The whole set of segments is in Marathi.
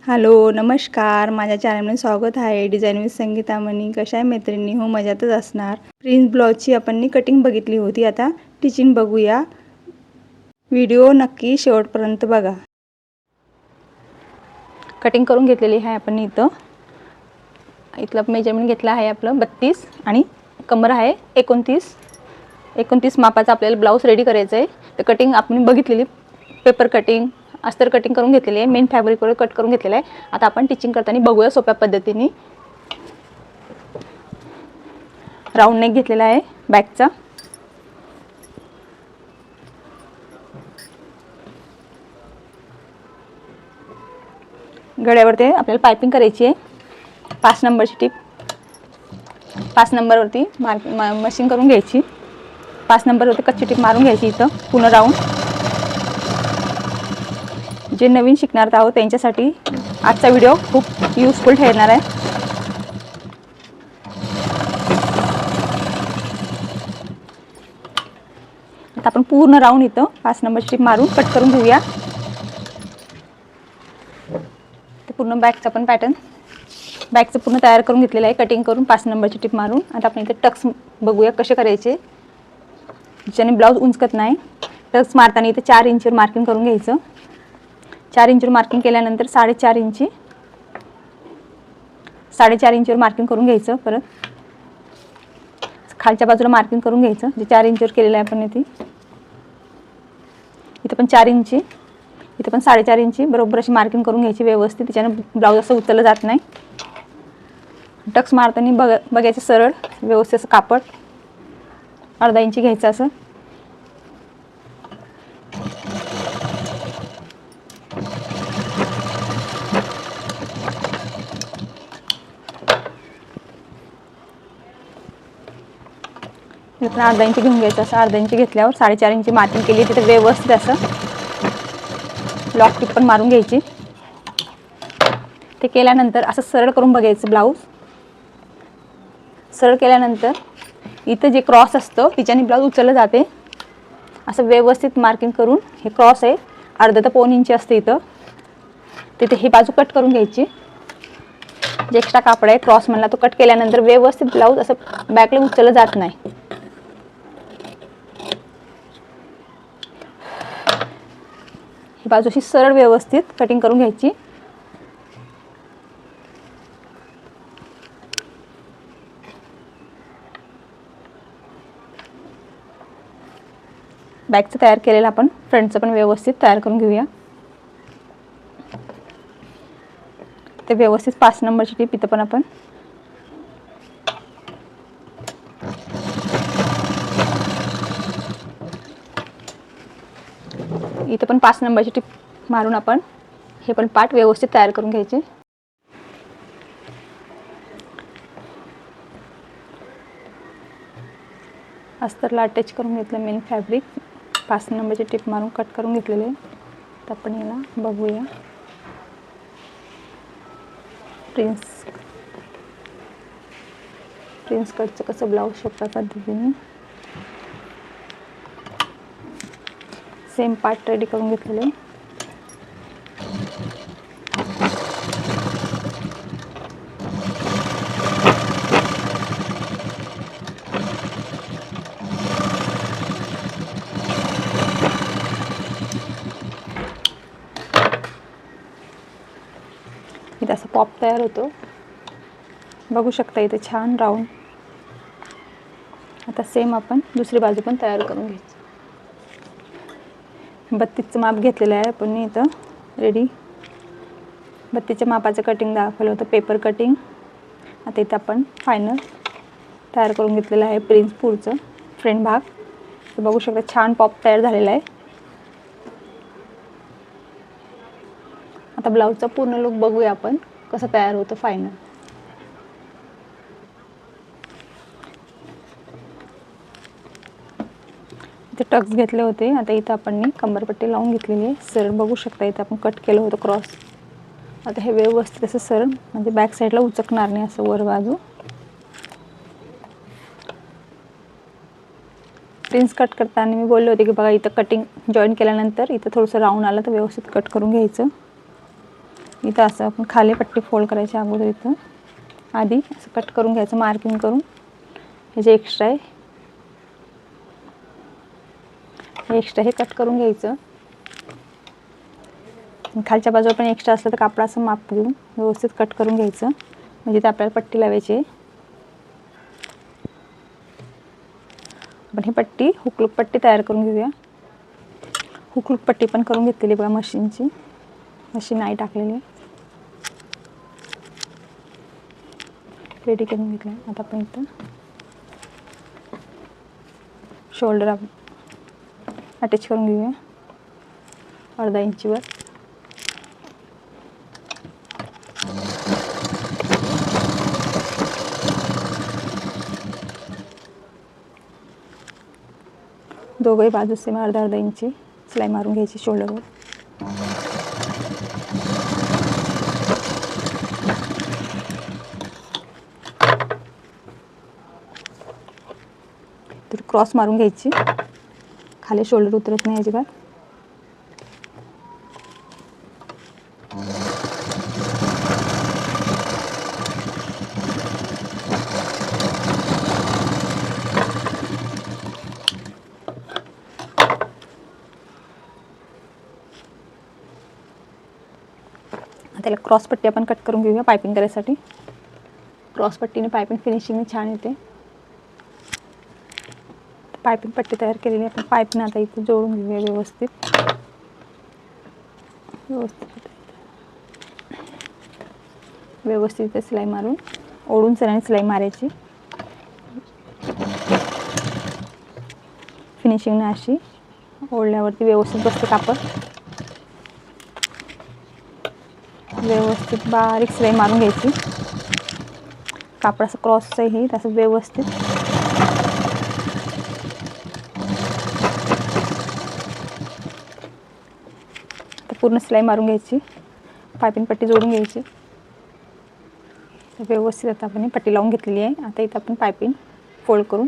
हॅलो, नमस्कार. माझ्या चॅनलमध्ये स्वागत आहे. डिझाईन विथ संगीता मनी. कशा आहे मैत्रिणी? हो, मजातच असणार. प्रिन्स ब्लाऊजची आपण कटिंग बघितली होती. आता टिचिंग बघूया. व्हिडिओ नक्की शेवटपर्यंत बघा. कटिंग करून घेतलेली आहे आपण इथं मेजरमेंट घेतलं आहे आपलं 32 आणि कमर आहे 29 मापाचा आपल्याला ब्लाऊज रेडी करायचं आहे. तर कटिंग आपण बघितलेली पेपर कटिंग अस्तर कटिंग करून घेतलेली आहे. मेन फॅब्रिकवर कट करून घेतलेलं आहे. आता आपण टिचिंग करताना बघूया सोप्या पद्धतीने. राऊंड नेक घेतलेला आहे बॅकचा. गळ्यावरती आपल्याला पायपिंग करायची आहे. 5 नंबरची टिप 5 नंबरवरती मशीन करून घ्यायची. 5 नंबरवरती कच्ची टिप मारून घ्यायची इथं पूर्ण राऊंड. जे नवीन शिकणार आहोत त्यांच्यासाठी आजचा व्हिडिओ खूप युजफुल ठरणार आहे. आता आपण पूर्ण राऊंड इथं 5 नंबरची टिप मारून कट करून घेऊया. ते पूर्ण बॅकचा पण पॅटर्न बॅकचं पूर्ण तयार करून घेतलेलं आहे कटिंग करून 5 नंबरची टिप मारून. आता आपण इथे टक्स बघूया कसे करायचे, ज्याने ब्लाऊज उंचकत नाही. टक्स मारताना इथे 4 इंचवर मार्किंग करून घ्यायचं. 4 इंचवर मार्किंग केल्यानंतर 4.5 इंचवर मार्किंग करून घ्यायचं. परत खालच्या बाजूला मार्किंग करून घ्यायचं जे 4 इंचवर केलेलं आहे आपण इथं पण 4 इंची, इथं पण 4.5 इंची बरोबर अशी मार्किंग करून घ्यायची व्यवस्थित. त्याच्याने ब्लाऊज असं उचललं जात नाही. टक्स मारताना बघायचं सरळ व्यवस्थित असं कापड अर्धा इंची घ्यायचं असं. इथं अर्धा इंची घेऊन घ्यायचं असं. अर्धा इंची घेतल्यावर 4.5 इंची मार्किंग केली. तिथे व्यवस्थित असं लॉक टिप पण मारून घ्यायची. ते केल्यानंतर असं सरळ करून बघायचं ब्लाऊज. सरळ केल्यानंतर इथं जे क्रॉस असतं तिच्याने ब्लाऊज उचललं जाते. असं व्यवस्थित मार्किंग करून हे क्रॉस आहे अर्धा ते पाऊण इंची असते इथं. तिथे ही बाजू कट करून घ्यायची. जे एक्स्ट्रा कापड आहे क्रॉस म्हणला तो कट केल्यानंतर व्यवस्थित ब्लाऊज असं बॅकला उचललं जात नाही. ही बाजू अशी सरळ व्यवस्थित कटिंग करून घ्यायची. बॅकचं तयार केलेलं आपण फ्रंटचं पण व्यवस्थित तयार करून घेऊया. ते व्यवस्थित 5 नंबरची टिप इथं पण आपण इथं पण 5 नंबरची टिप मारून आपण हे पण पार्ट व्यवस्थित तयार करून घ्यायचे. अस्तरला अटॅच करून घेतलं मेन फॅब्रिक. 5 नंबरची टिप मारून कट करून घेतलेले. तर आपण याला बघूया. प्रिन्स कटचं कसं ब्लाऊज सोप्या पद्धतीने सेम पार्ट रेडी करून घेतलेले. इथे असं पॉप तयार होतो बघू शकता इथे छान राऊंड. आता सेम आपण दुसरी बाजू पण तयार करून घ्यायची. 32चं माप घेतलेलं आहे आपण इथं रेडी. 32च्या मापाचं कटिंग दाखवलं होतं पेपर कटिंग. आता इथं आपण फायनल तयार करून घेतलेलं आहे प्रिन्स पुढचं फ्रंट भाग. तर बघू शकता छान पॉप तयार झालेला आहे. आता ब्लाऊजचा पूर्ण लुक बघूया आपण कसं तयार होतं फायनल. इथे टक्स घेतले होते. आता इथं आपण कंबरपट्टी लावून घेतलेली आहे. सरळ बघू शकता इथं आपण कट केलं होतं क्रॉस. आता हे व्यवस्थित असं सरळ म्हणजे बॅक साईडला उचकणार नाही असं वर बाजू. प्रिन्स कट करताना मी बोलले होते की बघा इथं कटिंग जॉईन केल्यानंतर इथं थोडंसं राऊंड आलं तर व्यवस्थित कट करून घ्यायचं. इथं असं आपण खाली पट्टी फोल्ड करायच्या अगोदर इथं आधी असं कट करून घ्यायचं, मार्किंग करून. हे जे एक्स्ट्रा आहे हे एक्स्ट्रा हे कट करून घ्यायचं. खालच्या बाजूला पण एक्स्ट्रा असलं तर कापड असं माप घेऊन व्यवस्थित कट करून घ्यायचं, म्हणजे ते आपल्याला पट्टी लावायची. आपण ही पट्टी हुकलूक पट्टी तयार करून घेऊया. हुकलूक पट्टी पण करून घेतलेली बघा मशीनची, मशीन नाही टाकलेली, रेडी करून घेतलं. आता आपण इथं शोल्डर अटॅच करून घेऊया अर्धा इंचीवर. दोघंही बाजू सेम अर्धा अर्धा इंची सिलाई मारून घ्यायची शोल्डरवर. तर क्रॉस मारून घ्यायची, खाली शोल्डर उतरत नाही अजिबात. त्याला क्रॉस पट्टी आपण कट करून घेऊया पायपिंग करायसाठी. क्रॉस पट्टीने पायपिंग फिनिशिंग छान येते. पायपिंग पट्टी तयार केलेली आपण पायपिंग आता इथे जोडून घेऊया व्यवस्थित. व्यवस्थित सिलाई मारून ओढून सरांनी सिलाई मारायची. फिनिशिंगने अशी ओढल्यावरती व्यवस्थित बसते कापड. व्यवस्थित बारीक सिलाई मारून घ्यायची. कापड असं क्रॉसचं आहे तसं व्यवस्थित पूर्ण सिलाई मारून घ्यायची. पायपिंग पट्टी जोडून घ्यायची. व्यवस्थित आता आपण पट्टी लावून घेतलेली आहे. आता इथं आपण पायपिंग फोल्ड करून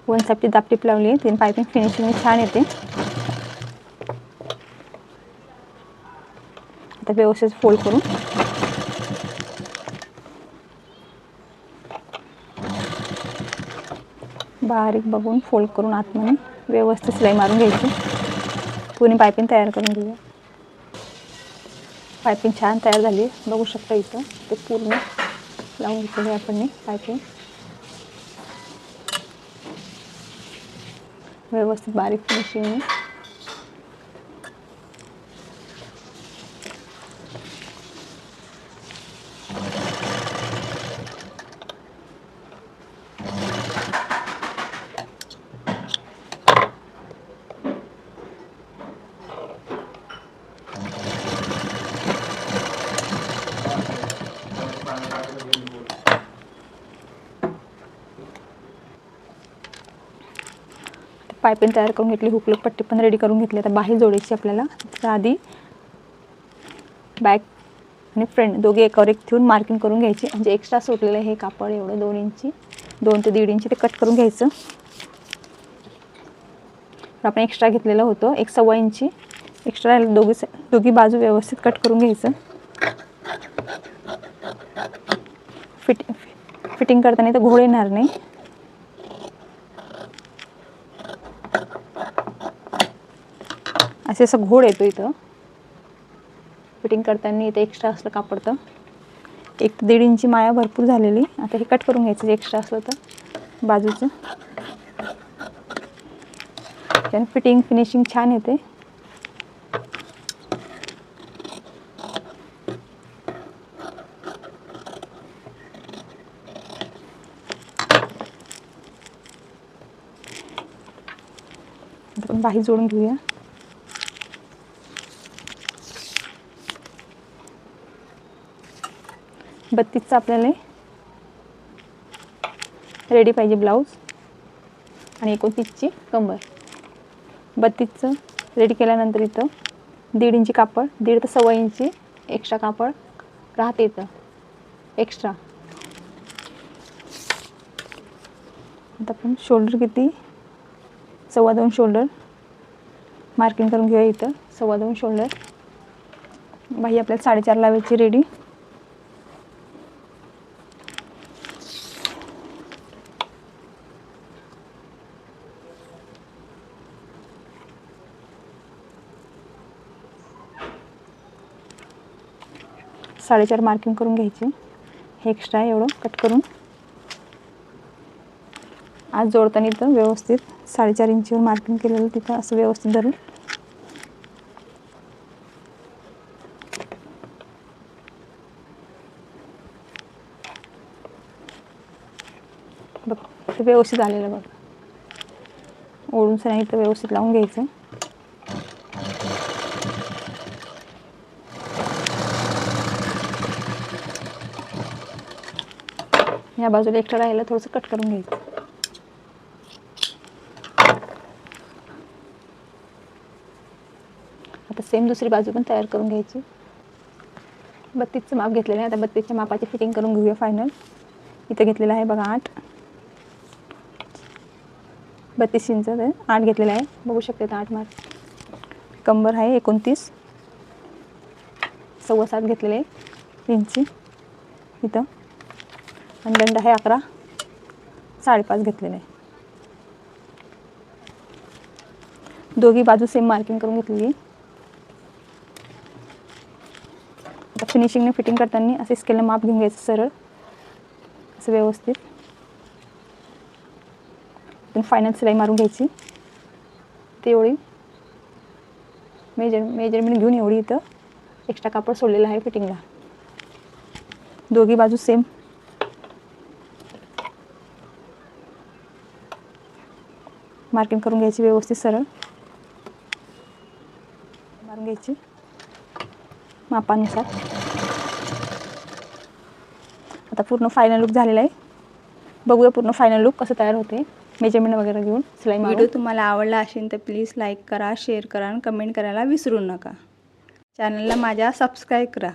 वन साईडची दापटीप लावली आहे. तीन पायपिंग फिनिशिंग छान येते. आता व्यवस्थित फोल्ड करून बारीक बघून फोल्ड करून आतमध्ये व्यवस्थित सिलाई मारून घ्यायची. पूर्ण पायपिंग तयार करून घेऊया. पायपिंग छान तयार झाली बघू शकता. इथं ते पूर्ण लावून घेतलेली आपण पायपिंग व्यवस्थित बारीक फिनिशिंग. पायपिंग तयार करून घेतली. हुकलूक पट्टी पण रेडी करून घेतली. आता बाही जोडायची आपल्याला. तर आधी बॅक आणि फ्रंट दोघे एकावर एक ठेवून मार्किंग करून घ्यायची. म्हणजे एक्स्ट्रा सुटलेलं हे कापड एवढं 2 इंची 2 ते 1.5 इंची ते कट करून घ्यायचं. आपण एक्स्ट्रा घेतलेलं होतं 1.25 इंची एक्स्ट्रा. दोघी बाजू व्यवस्थित कट करून घ्यायचं. फिटिंग करताना तर घोळ येणार नाही. असं घोड येतो इथं फिटिंग करताना. इथं एक्स्ट्रा असलं कापड तर 1 ते 1.5 इंची माया भरपूर झालेली. आता हे कट करून घ्यायचं एक्स्ट्रा असलं तर बाजूचं. त्याने फिटिंग फिनिशिंग छान येते. आपण बाही जोडून घेऊया. बत्तीसचा आपल्याला रेडी पाहिजे ब्लाऊज आणि 29ची कंबर. 32चं रेडी केल्यानंतर इथं 1.5 इंची कापड 1.5 ते 1.25 इंची एक्स्ट्रा कापड राहते इथं एक्स्ट्रा. आता आपण शोल्डर किती 2.25 शोल्डर मार्किंग करून घेऊया इथं 2.25 शोल्डर. बाही आपल्याला 4.5 लावायची रेडी. साडेचार मार्किंग करून घ्यायचे. हे एक्स्ट्रा आहे एवढं कट करून. आज जोडताना इथं व्यवस्थित 4.5 इंचवर मार्किंग केलेलं तिथं असं व्यवस्थित धरून बघ ते व्यवस्थित आलेलं बघ. ओढून सगळं इथं व्यवस्थित लावून घ्यायचं. या बाजूला एक्स्ट्रा राहिलं थोडंसं कट करून घ्यायचं. आता सेम दुसरी बाजू पण तयार करून घ्यायची. 32चं माप घेतलेलं आहे. आता 32च्या मापाची फिटिंग करून घेऊया फायनल. इथं घेतलेलं आहे बघा 8. 32 इंच 8 घेतलेलं आहे. बघू शकते 8 मार्क. कंबर आहे 29. 7.25 घेतलेले आहे इंची इथं. आणि दंड आहे 11. 5.5 घेतलेलं आहे. दोघी बाजू सेम मार्किंग करून घेतलेली आहे. आता फिनिशिंगने फिटिंग करताना असे स्केलनं माप घेऊन घ्यायचं सरळ असं व्यवस्थित. फायनल सिलाई मारून घ्यायची. तेवढी मेजरमेंट घेऊन एवढी इथं एक्स्ट्रा कापड सोडलेलं आहे फिटिंगला. दोघी बाजू सेम मार्किंग करून घ्यायची व्यवस्थित सरळ मारून घ्यायची मापानुसार. आता पूर्ण फायनल लुक झालेला आहे. बघूया पूर्ण फायनल लुक कसं तयार होते मेजरमेंट वगैरे घेऊन सिलाई मारून. व्हिडिओ तुम्हाला आवडला असेल तर प्लीज लाईक करा, शेअर करा आणि कमेंट करायला विसरू नका. चॅनलला माझ्या सबस्क्राईब करा.